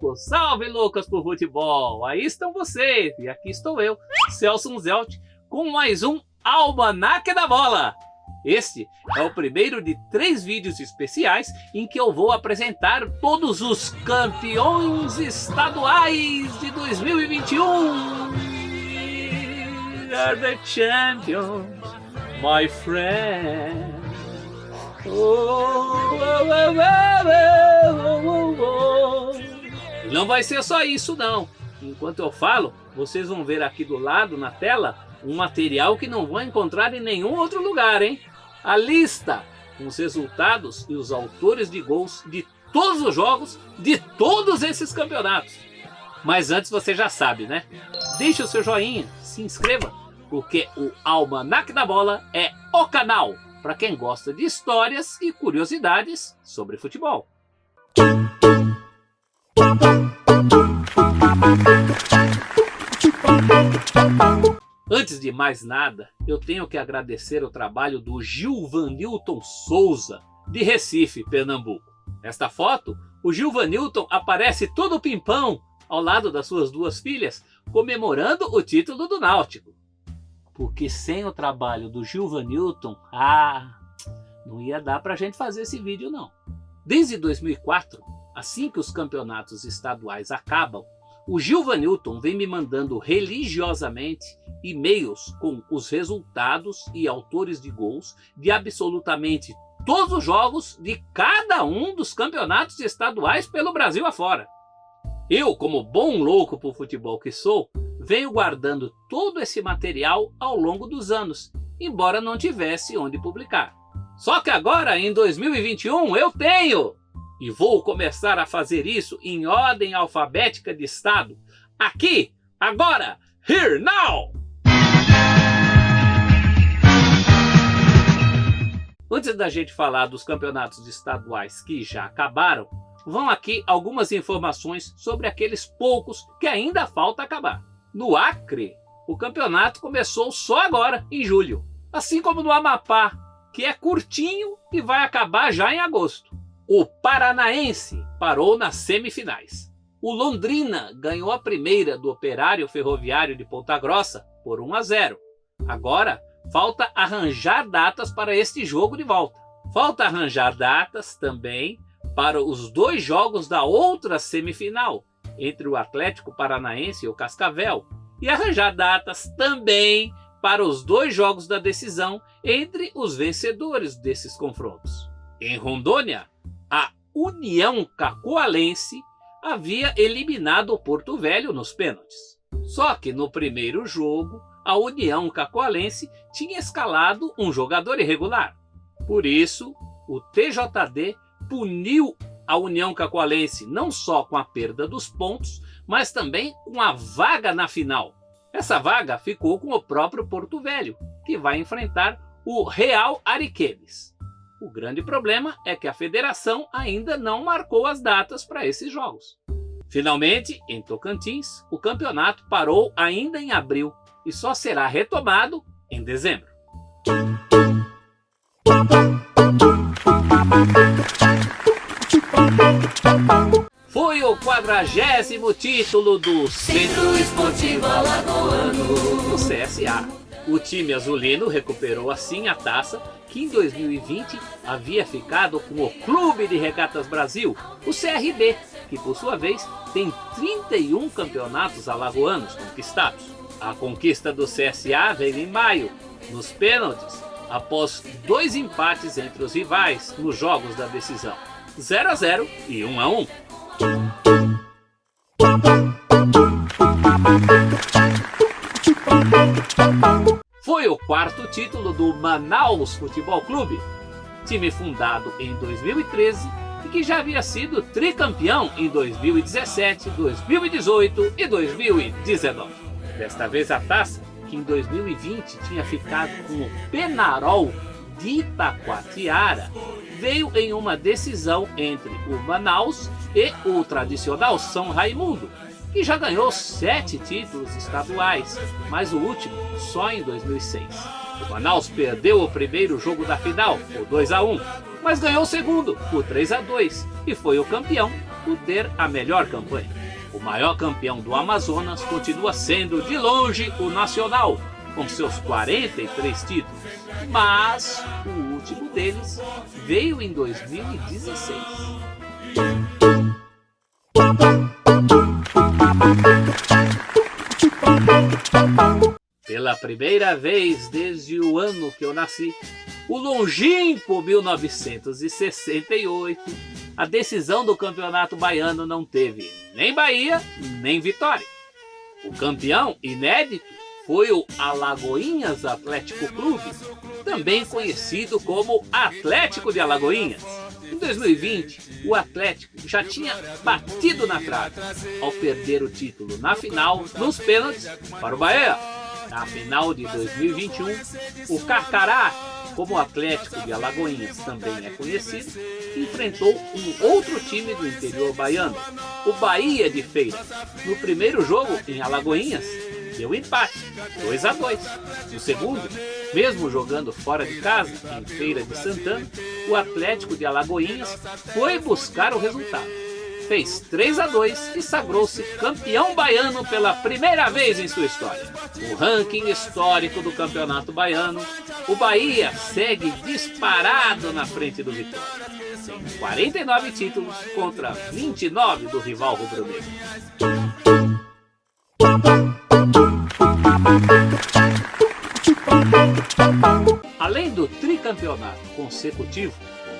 loucos! Salve, loucas por futebol! Aí estão vocês, e aqui estou eu, Celso Zelt, com mais um Almanaque da Bola! Este é o primeiro de 3 vídeos especiais em que eu vou apresentar todos os campeões estaduais de 2021! We are the champions, my friend! Não vai ser só isso não. Enquanto eu falo, vocês vão ver aqui do lado na tela um material que não vão encontrar em nenhum outro lugar, hein? A lista com os resultados e os autores de gols de todos os jogos de todos esses campeonatos. Mas antes você já sabe, né? Deixe o seu joinha, se inscreva, porque o Almanaque da Bola é o canal para quem gosta de histórias e curiosidades sobre futebol. Antes de mais nada, eu tenho que agradecer o trabalho do Gilvanilton Souza, de Recife, Pernambuco. Nesta foto, o Gilvanilton aparece todo pimpão ao lado das suas 2 filhas, comemorando o título do Náutico. Porque sem o trabalho do Gilvanilton, não ia dar pra gente fazer esse vídeo não. Desde 2004, assim que os campeonatos estaduais acabam, o Gilvanilton vem me mandando religiosamente e-mails com os resultados e autores de gols de absolutamente todos os jogos de cada um dos campeonatos estaduais pelo Brasil afora. Eu, como bom louco por futebol que sou, venho guardando todo esse material ao longo dos anos, embora não tivesse onde publicar. Só que agora, em 2021, eu tenho! E vou começar a fazer isso em ordem alfabética de estado. Aqui, agora, here, now! Antes da gente falar dos campeonatos estaduais que já acabaram, vão aqui algumas informações sobre aqueles poucos que ainda falta acabar. No Acre, o campeonato começou só agora, em julho. Assim como no Amapá, que é curtinho e vai acabar já em agosto. O Paranaense parou nas semifinais. O Londrina ganhou a primeira do Operário Ferroviário de Ponta Grossa por 1-0. Agora, falta arranjar datas para este jogo de volta. Falta arranjar datas também para os 2 jogos da outra semifinal, entre o Atlético Paranaense e o Cascavel, e arranjar datas também para os 2 jogos da decisão entre os vencedores desses confrontos. Em Rondônia, a União Cacoalense havia eliminado o Porto Velho nos pênaltis. Só que no primeiro jogo, a União Cacoalense tinha escalado um jogador irregular. Por isso, o TJD puniu a União Cacoalense não só com a perda dos pontos, mas também com a vaga na final. Essa vaga ficou com o próprio Porto Velho, que vai enfrentar o Real Ariquemes. O grande problema é que a federação ainda não marcou as datas para esses jogos. Finalmente, em Tocantins, o campeonato parou ainda em abril e só será retomado em dezembro. Foi o 40º título do Centro Esportivo Alagoano, o CSA. O time azulino recuperou assim a taça que em 2020 havia ficado com o Clube de Regatas Brasil, o CRB, que por sua vez tem 31 campeonatos alagoanos conquistados. A conquista do CSA veio em maio, nos pênaltis, após 2 empates entre os rivais nos jogos da decisão, 0-0 e 1-1. Foi o 4º título do Manaus Futebol Clube, time fundado em 2013 e que já havia sido tricampeão em 2017, 2018 e 2019. Desta vez a taça, que em 2020 tinha ficado com o Penarol de Itacoatiara, veio em uma decisão entre o Manaus e o tradicional São Raimundo, que já ganhou 7 títulos estaduais, mas o último só em 2006. O Manaus perdeu o primeiro jogo da final, por 2-1, mas ganhou o segundo, por 3-2, e foi o campeão por ter a melhor campanha. O maior campeão do Amazonas continua sendo, de longe, o Nacional, com seus 43 títulos, mas o último deles veio em 2016. Pela primeira vez desde o ano que eu nasci, o longínquo 1968, a decisão do Campeonato Baiano não teve nem Bahia, nem Vitória. O campeão inédito foi o Alagoinhas Atlético Clube, também conhecido como Atlético de Alagoinhas. Em 2020, o Atlético já tinha batido na trave ao perder o título na final, nos pênaltis, para o Bahia. Na final de 2021, o Carcará, como o Atlético de Alagoinhas também é conhecido, enfrentou um outro time do interior baiano, o Bahia de Feira. No primeiro jogo, em Alagoinhas, deu empate, 2-2. No segundo, mesmo jogando fora de casa, em Feira de Santana, o Atlético de Alagoinhas foi buscar o resultado. Fez 3-2 e sagrou-se campeão baiano pela primeira vez em sua história. No ranking histórico do Campeonato Baiano, o Bahia segue disparado na frente do Vitória. Tem 49 títulos contra 29 do rival rubro-negro. Além do tricampeonato consecutivo,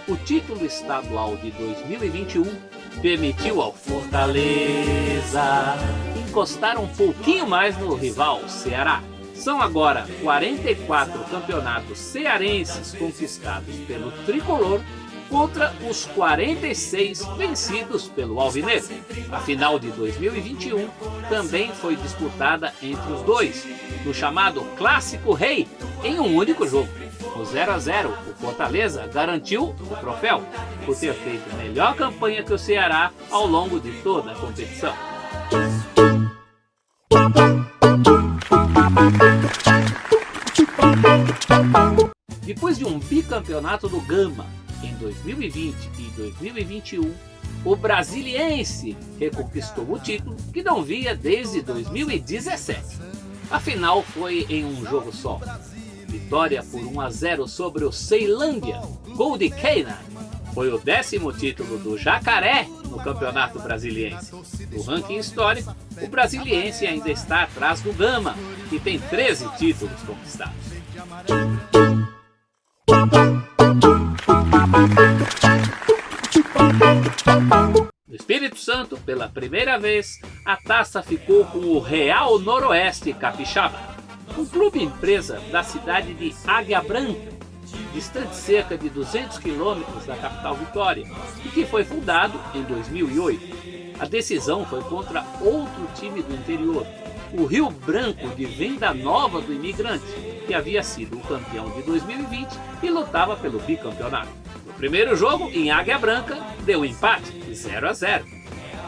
o título estadual de 2021 permitiu ao Fortaleza encostar um pouquinho mais no rival Ceará. São agora 44 campeonatos cearenses conquistados pelo tricolor contra os 46 vencidos pelo alvinegro. A final de 2021 também foi disputada entre os dois, no chamado Clássico Rei, em um único jogo. No 0-0, o Fortaleza garantiu o troféu por ter feito melhor campanha que o Ceará ao longo de toda a competição. Depois de um bicampeonato do Gama em 2020 e 2021, o Brasiliense reconquistou o título que não via desde 2017. A final foi em um jogo só. Vitória por 1-0 sobre o Ceilândia, gol de Keina. Foi o 10º título do Jacaré no Campeonato Brasiliense. No ranking histórico, o Brasiliense ainda está atrás do Gama, que tem 13 títulos conquistados. No Espírito Santo, pela primeira vez, a taça ficou com o Real Noroeste Capixaba, um clube empresa da cidade de Águia Branca, distante cerca de 200 quilômetros da capital Vitória, e que foi fundado em 2008. A decisão foi contra outro time do interior, o Rio Branco de Venda Nova do Imigrante, que havia sido o campeão de 2020 e lutava pelo bicampeonato. No primeiro jogo, em Águia Branca, deu empate, 0-0.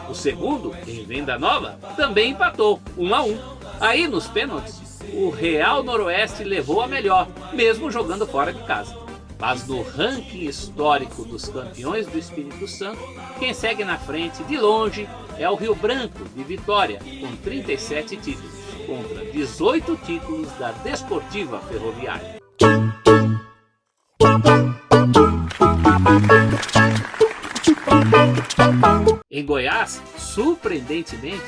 O segundo, em Venda Nova, também empatou, 1-1. Aí, nos pênaltis, o Real Noroeste levou a melhor, mesmo jogando fora de casa. Mas no ranking histórico dos campeões do Espírito Santo, quem segue na frente de longe é o Rio Branco de Vitória, com 37 títulos, contra 18 títulos da Desportiva Ferroviária. Em Goiás, surpreendentemente,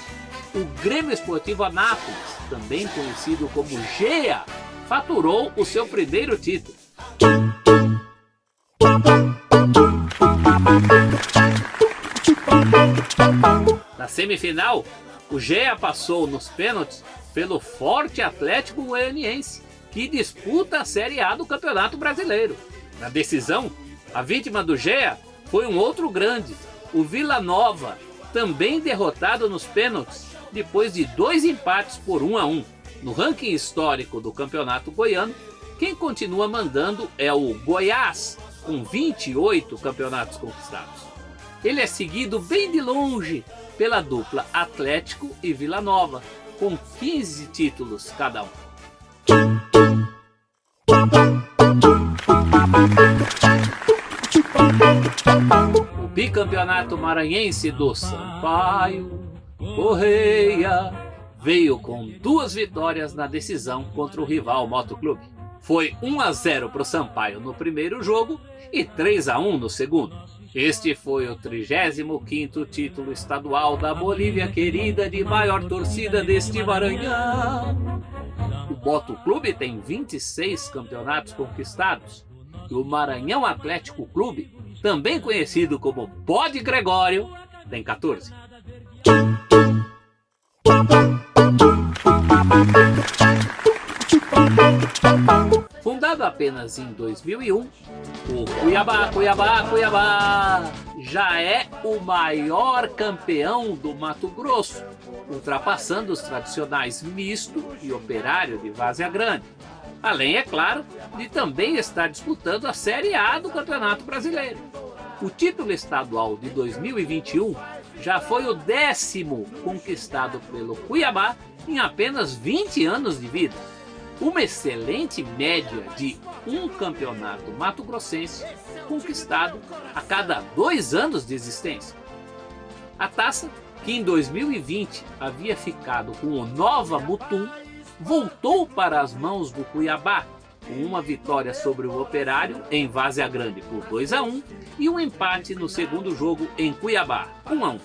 o Grêmio Esportivo Anápolis, também conhecido como GEA, faturou o seu primeiro título. Na semifinal, o GEA passou nos pênaltis pelo Forte Atlético Goianiense, que disputa a Série A do Campeonato Brasileiro. Na decisão, a vítima do GEA foi um outro grande, o Vila Nova, também derrotado nos pênaltis depois de 2 empates por 1-1. No ranking histórico do Campeonato Goiano, quem continua mandando é o Goiás, com 28 campeonatos conquistados. Ele é seguido bem de longe pela dupla Atlético e Vila Nova, com 15 títulos cada um. O bicampeonato maranhense do Sampaio Correia veio com 2 vitórias na decisão contra o rival Motoclube. Foi 1-0 para o Sampaio no primeiro jogo e 3-1 no segundo. Este foi o 35º título estadual da Bolívia querida, de maior torcida deste Maranhão. O Motoclube tem 26 campeonatos conquistados e o Maranhão Atlético Clube, também conhecido como Bode Gregório, tem 14. Fundado apenas em 2001, o Cuiabá já é o maior campeão do Mato Grosso, ultrapassando os tradicionais Misto e Operário de Várzea Grande. Além, é claro, de também estar disputando a Série A do Campeonato Brasileiro. O título estadual de 2021 já foi o 10º conquistado pelo Cuiabá em apenas 20 anos de vida. Uma excelente média de um campeonato mato-grossense conquistado a cada 2 anos de existência. A taça, que em 2020 havia ficado com o Nova Mutum, voltou para as mãos do Cuiabá, com uma vitória sobre o Operário em Várzea Grande por 2-1 e um empate no segundo jogo em Cuiabá, 1-1.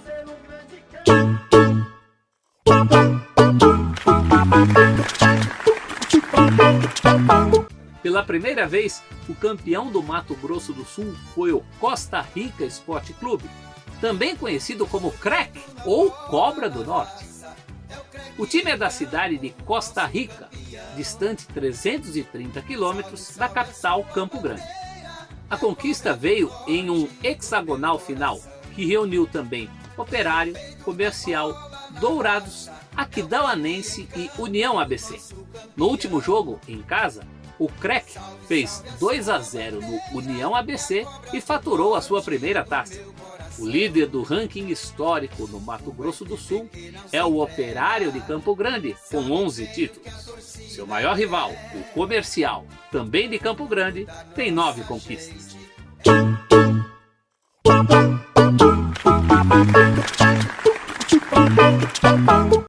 Pela primeira vez, o campeão do Mato Grosso do Sul foi o Costa Rica Esporte Clube, também conhecido como CREC ou Cobra do Norte. O time é da cidade de Costa Rica, distante 330 quilômetros da capital Campo Grande. A conquista veio em um hexagonal final, que reuniu também Operário, Comercial, Dourados, Aquidauanense e União ABC. No último jogo, em casa, o CREC fez 2-0 no União ABC e faturou a sua primeira taça. O líder do ranking histórico no Mato Grosso do Sul é o Operário de Campo Grande, com 11 títulos. Seu maior rival, o Comercial, também de Campo Grande, tem 9 conquistas.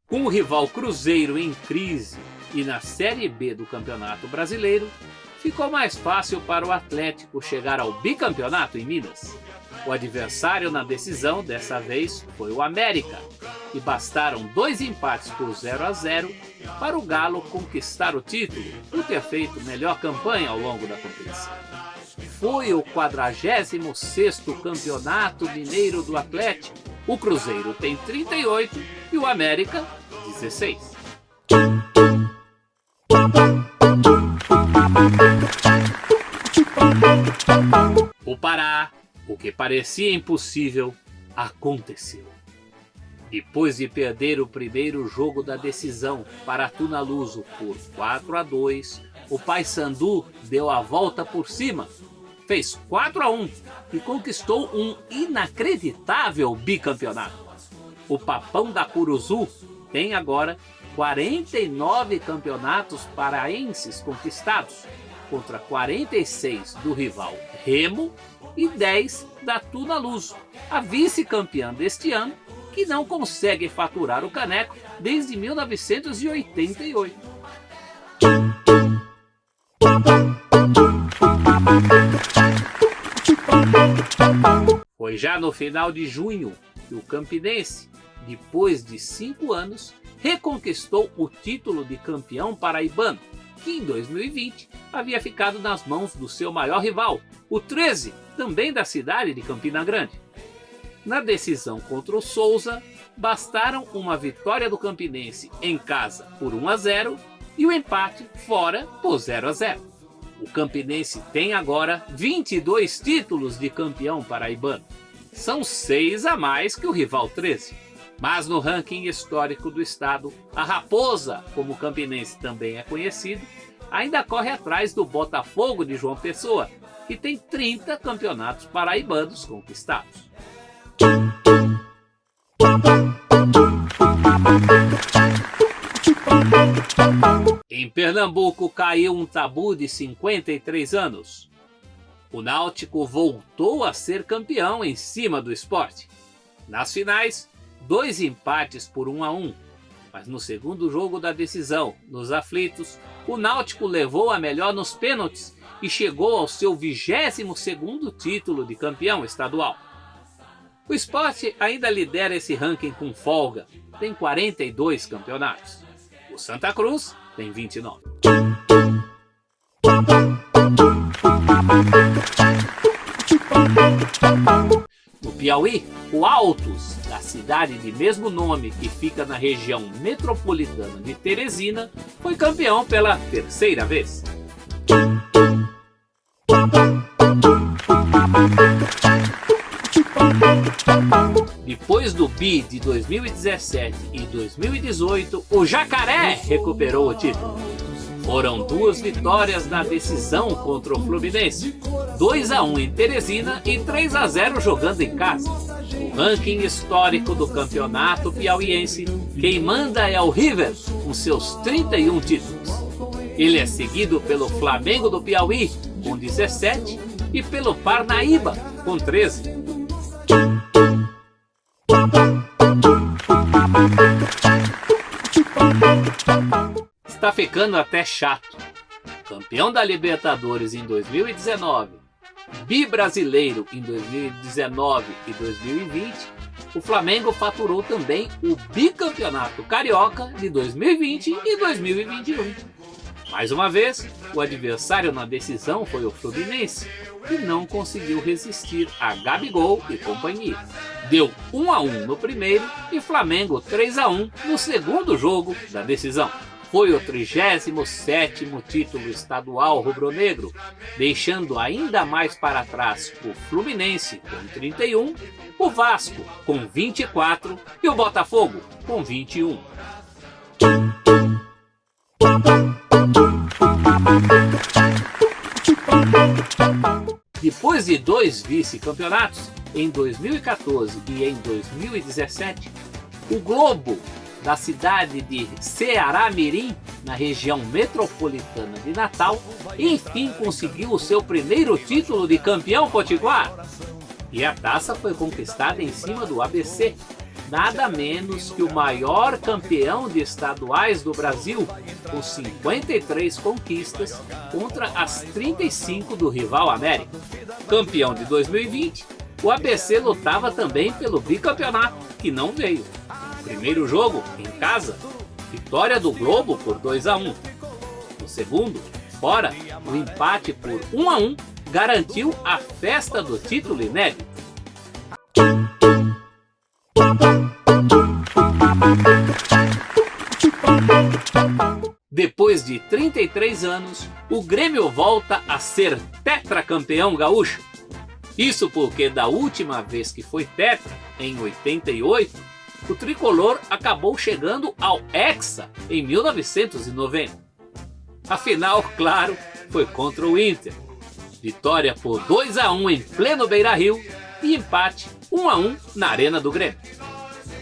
Com o rival Cruzeiro em crise e na Série B do Campeonato Brasileiro, ficou mais fácil para o Atlético chegar ao bicampeonato em Minas. O adversário na decisão dessa vez foi o América, e bastaram 2 empates por 0-0 para o Galo conquistar o título por ter feito melhor campanha ao longo da competição. Foi o 46º Campeonato Mineiro do Atlético. O Cruzeiro tem 38 e o América 16. O Pará, o que parecia impossível, aconteceu. Depois de perder o primeiro jogo da decisão para Tunaluso por 4-2, o Paysandu deu a volta por cima, fez 4-1 e conquistou um inacreditável bicampeonato. O Papão da Curuzu tem agora 49 campeonatos paraenses conquistados, contra 46 do rival Remo e 10 da Tunaluso, a vice-campeã deste ano, que não consegue faturar o caneco desde 1988. Foi já no final de junho que o Campinense, depois de 5 anos, reconquistou o título de campeão paraibano, que em 2020 havia ficado nas mãos do seu maior rival, o 13, também da cidade de Campina Grande. Na decisão contra o Souza, bastaram uma vitória do Campinense em casa por 1-0 e o empate fora por 0-0. O Campinense tem agora 22 títulos de campeão paraibano. São 6 a mais que o rival 13. Mas no ranking histórico do estado, a Raposa, como o Campinense também é conhecido, ainda corre atrás do Botafogo de João Pessoa, que tem 30 campeonatos paraibanos conquistados. Em Pernambuco caiu um tabu de 53 anos. O Náutico voltou a ser campeão em cima do Sport. Nas finais, 2 empates por 1-1. Mas no segundo jogo da decisão, nos aflitos, o Náutico levou a melhor nos pênaltis e chegou ao seu 22º título de campeão estadual. O Sport ainda lidera esse ranking com folga, tem 42 campeonatos. O Santa Cruz tem 29. No Piauí, o Altos, da cidade de mesmo nome que fica na região metropolitana de Teresina, foi campeão pela 3ª vez. Depois do bi de 2017 e 2018, o Jacaré recuperou o título. Foram 2 vitórias na decisão contra o Fluminense, 2-1 em Teresina e 3-0 jogando em casa. No ranking histórico do campeonato piauiense, quem manda é o River, com seus 31 títulos. Ele é seguido pelo Flamengo do Piauí, com 17, e pelo Parnaíba, com 13. Está ficando até chato. Campeão da Libertadores em 2019, bi-brasileiro em 2019 e 2020, o Flamengo faturou também o bicampeonato carioca de 2020 e 2021. Mais uma vez, o adversário na decisão foi o Fluminense, que não conseguiu resistir a Gabigol e companhia. Deu 1-1 no primeiro e Flamengo 3-1 no segundo jogo da decisão. Foi o 37º título estadual rubro-negro, deixando ainda mais para trás o Fluminense com 31, o Vasco com 24 e o Botafogo com 21. Depois de 2 vice-campeonatos, em 2014 e em 2017, o Globo, da cidade de Ceará-Mirim, na região metropolitana de Natal, enfim conseguiu o seu primeiro título de campeão potiguar. E a taça foi conquistada em cima do ABC, nada menos que o maior campeão de estaduais do Brasil, com 53 conquistas contra as 35 do rival América. Campeão de 2020, o ABC lutava também pelo bicampeonato, que não veio. Primeiro jogo, em casa, vitória do Globo por 2-1. No segundo, fora, o empate por 1-1 garantiu a festa do título inédito. Depois de 33 anos, o Grêmio volta a ser tetracampeão gaúcho. Isso porque da última vez que foi tetra, em 88, o tricolor acabou chegando ao Hexa em 1990. A final, claro, foi contra o Inter. Vitória por 2-1 em pleno Beira-Rio e empate 1-1 na Arena do Grêmio.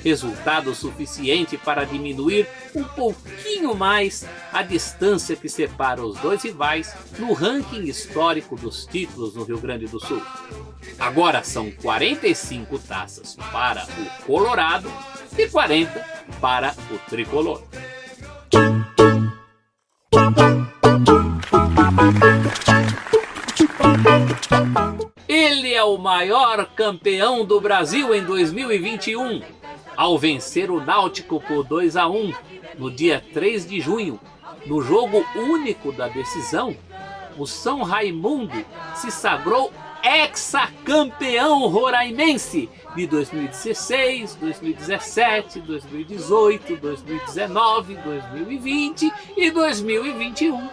Resultado suficiente para diminuir um pouquinho mais a distância que separa os 2 rivais no ranking histórico dos títulos no Rio Grande do Sul. Agora são 45 taças para o Colorado e 40 para o Tricolor. Ele é o maior campeão do Brasil em 2021, ao vencer o Náutico por 2-1 no dia 3 de junho, no jogo único da decisão. O São Raimundo se sagrou hexacampeão roraimense de 2016, 2017, 2018, 2019, 2020 e 2021.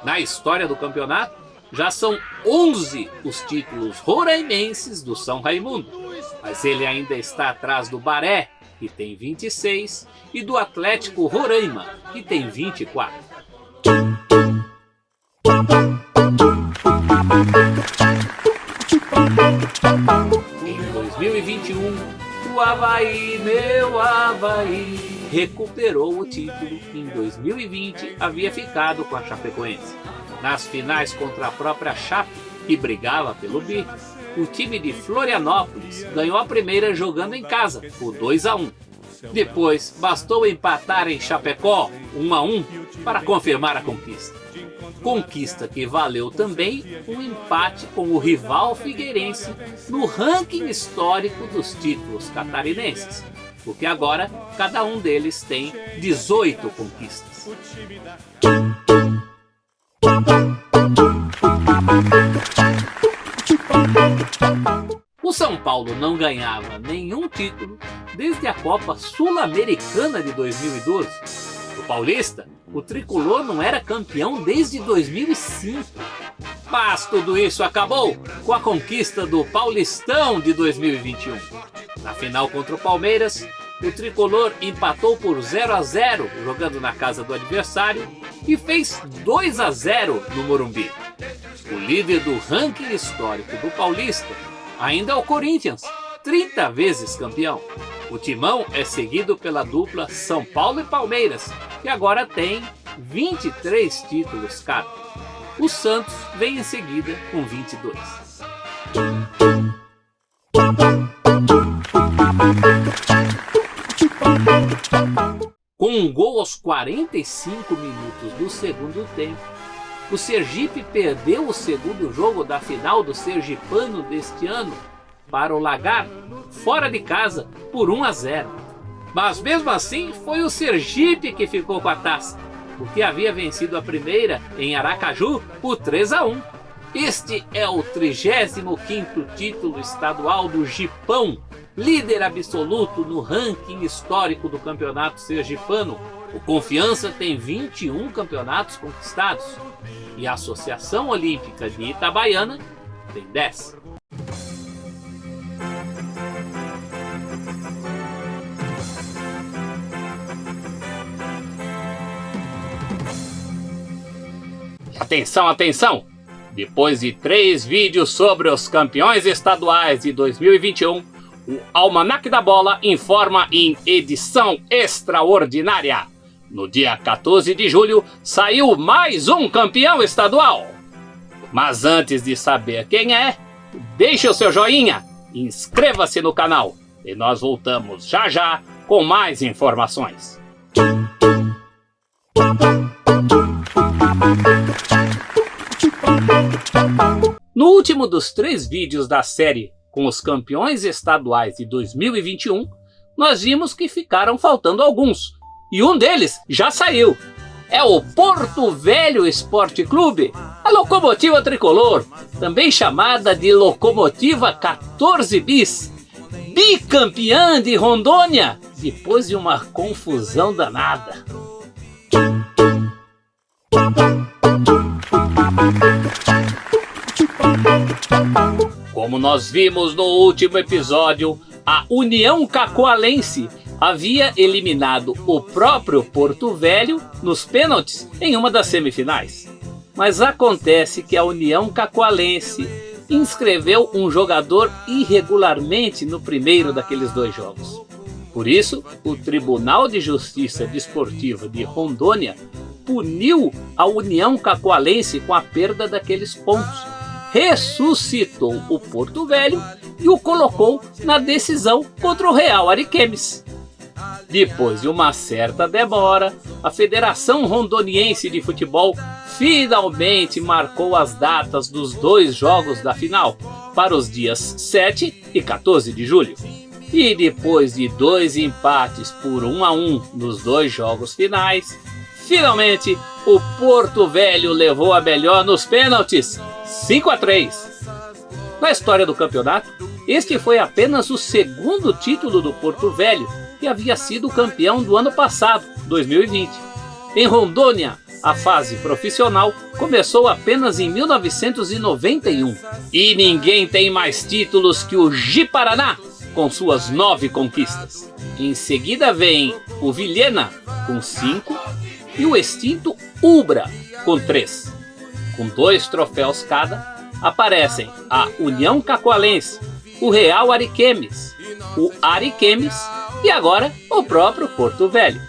Na história do campeonato, já são 11 os títulos roraimenses do São Raimundo, mas ele ainda está atrás do Baré, que tem 26, e do Atlético Roraima, que tem 24. Em 2021, o Avaí, meu Avaí, recuperou o título que em 2020 havia ficado com a Chapecoense. Nas finais contra a própria Chape, que brigava pelo bi, o time de Florianópolis ganhou a primeira jogando em casa, por 2-1. Depois, bastou empatar em Chapecó, 1-1, para confirmar a conquista. Conquista que valeu também um empate com o rival Figueirense no ranking histórico dos títulos catarinenses, porque agora cada um deles tem 18 conquistas. O São Paulo não ganhava nenhum título desde a Copa Sul-Americana de 2012. O paulista, o tricolor não era campeão desde 2005. Mas tudo isso acabou com a conquista do Paulistão de 2021. Na final contra o Palmeiras, o tricolor empatou por 0-0 jogando na casa do adversário e fez 2-0 no Morumbi. O líder do ranking histórico do Paulista ainda é o Corinthians, 30 vezes campeão. O timão é seguido pela dupla São Paulo e Palmeiras, que agora tem 23 títulos cada. O Santos vem em seguida com 22. Com um gol aos 45 minutos do segundo tempo, o Sergipe perdeu o segundo jogo da final do Sergipano deste ano para o Lagar, fora de casa, por 1-0. Mas mesmo assim foi o Sergipe que ficou com a taça, porque havia vencido a primeira em Aracaju por 3-1. Este é o 35º título estadual do Gipão, líder absoluto no ranking histórico do campeonato sergipano. O Confiança tem 21 campeonatos conquistados e a Associação Olímpica de Itabaiana tem 10. Atenção, atenção! Depois de 3 vídeos sobre os campeões estaduais de 2021, o Almanac da Bola informa em edição extraordinária. No dia 14 de julho, saiu mais um campeão estadual. Mas antes de saber quem é, deixe o seu joinha, inscreva-se no canal e nós voltamos já já com mais informações. No último dos 3 vídeos da série com os campeões estaduais de 2021, nós vimos que ficaram faltando alguns. E um deles já saiu. É o Porto Velho Esporte Clube, a locomotiva tricolor, também chamada de locomotiva 14 bis, bicampeã de Rondônia, depois de uma confusão danada. Como nós vimos no último episódio, a União Cacoalense havia eliminado o próprio Porto Velho nos pênaltis em uma das semifinais. Mas acontece que a União Cacoalense inscreveu um jogador irregularmente no primeiro daqueles 2 jogos. Por isso, o Tribunal de Justiça Desportiva de Rondônia puniu a União Cacoalense com a perda daqueles pontos, ressuscitou o Porto Velho e o colocou na decisão contra o Real Ariquemes. Depois de uma certa demora, a Federação Rondoniense de Futebol finalmente marcou as datas dos 2 jogos da final para os dias 7 e 14 de julho. E depois de 2 empates por 1-1 nos 2 jogos finais, finalmente o Porto Velho levou a melhor nos pênaltis, 5-3. Na história do campeonato, este foi apenas o 2º título do Porto Velho, que havia sido campeão do ano passado, 2020. Em Rondônia, a fase profissional começou apenas em 1991. E ninguém tem mais títulos que o Ji-Paraná, com suas 9 conquistas. Em seguida vem o Vilhena, com 5, e o extinto Ubra, com 3. Com 2 troféus cada, aparecem a União Cacoalense, o Real Ariquemes, o Ariquemes e agora o próprio Porto Velho.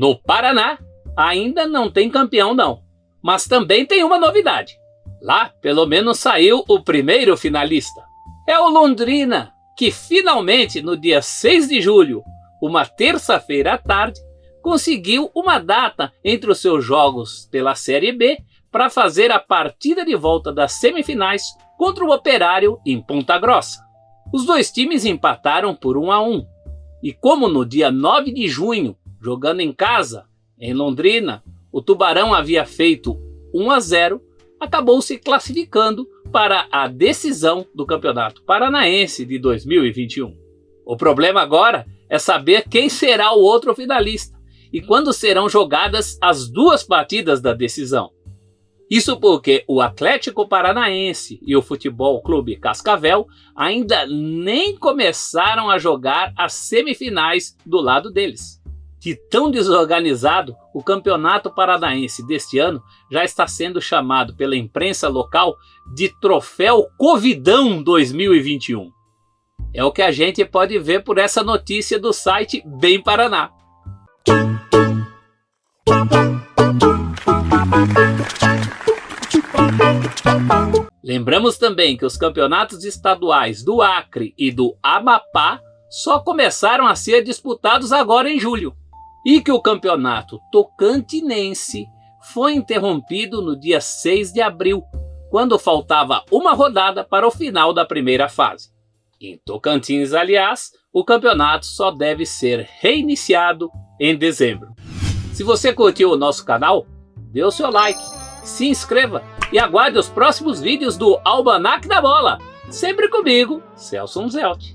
No Paraná, ainda não tem campeão não, mas também tem uma novidade. Lá, pelo menos saiu o primeiro finalista. É o Londrina, que finalmente, no dia 6 de julho, uma terça-feira à tarde, conseguiu uma data entre os seus jogos pela Série B para fazer a partida de volta das semifinais contra o Operário em Ponta Grossa. Os dois times empataram por 1-1. E como no dia 9 de junho, jogando em casa, em Londrina, o Tubarão havia feito 1-0, acabou se classificando para a decisão do Campeonato Paranaense de 2021. O problema agora é saber quem será o outro finalista e quando serão jogadas as duas partidas da decisão. Isso porque o Atlético Paranaense e o Futebol Clube Cascavel ainda nem começaram a jogar as semifinais do lado deles. De tão desorganizado, o Campeonato Paranaense deste ano já está sendo chamado pela imprensa local de Troféu Covidão 2021. É o que a gente pode ver por essa notícia do site Bem Paraná. Lembramos também que os campeonatos estaduais do Acre e do Amapá só começaram a ser disputados agora em julho e que o campeonato tocantinense foi interrompido no dia 6 de abril, quando faltava uma rodada para o final da primeira fase. Em Tocantins, aliás, o campeonato só deve ser reiniciado em dezembro. Se você curtiu o nosso canal, dê o seu like, se inscreva e aguarde os próximos vídeos do Almanac da Bola. Sempre comigo, Celso Zelt.